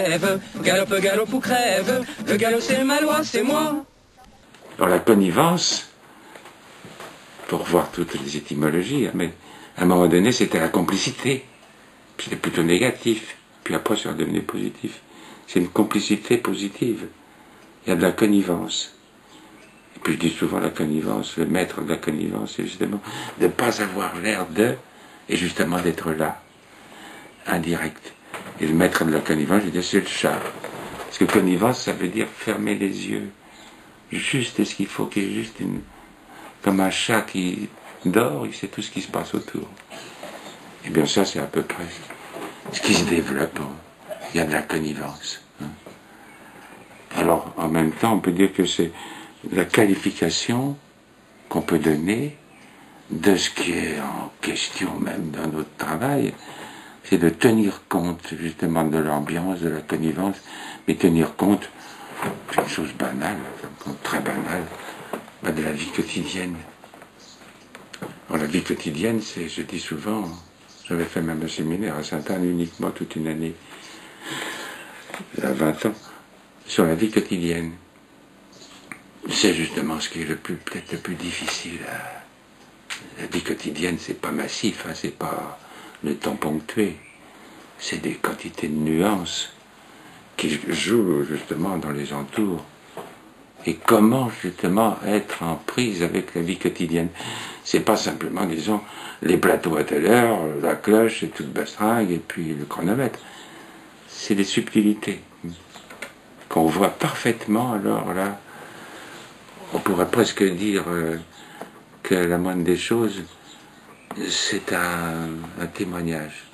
rêve. Galope, galope ou crève. Le galop c'est ma loi, c'est moi. Alors la connivence, pour voir toutes les étymologies, mais à un moment donné c'était la complicité. C'était plutôt négatif. Puis après c'est redevenu positif. C'est une complicité positive. Il y a de la connivence. Et puis je dis souvent la connivence, le maître de la connivence, c'est justement de ne pas avoir l'air de, et justement d'être là, indirect. Et le maître de la connivence, je dis c'est le chat. Parce que connivence, ça veut dire fermer les yeux. Juste ce qu'il faut, qu'il y ait juste une... Comme un chat qui dort, il sait tout ce qui se passe autour. Et bien ça, c'est à peu près ce qui se développe. Il y a de la connivence. Alors, en même temps, on peut dire que c'est la qualification qu'on peut donner de ce qui est en question même dans notre travail, c'est de tenir compte justement de l'ambiance, de la connivence, mais tenir compte d'une chose banale, très banale, de la vie quotidienne. Alors, la vie quotidienne, c'est, je dis souvent, j'avais fait même un séminaire à Sainte-Anne uniquement toute une année, il y a 20 ans, sur la vie quotidienne. C'est justement ce qui est peut-être le plus difficile. La vie quotidienne, c'est pas massif, hein, c'est pas le temps ponctué. C'est des quantités de nuances qui jouent justement dans les entours. Et comment justement être en prise avec la vie quotidienne. C'est pas simplement, disons, les plateaux à telle heure, la cloche et toute bastringue, et puis le chronomètre. C'est des subtilités qu'on voit parfaitement. Alors là, on pourrait presque dire que la moindre des choses, c'est un témoignage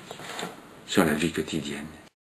sur la vie quotidienne.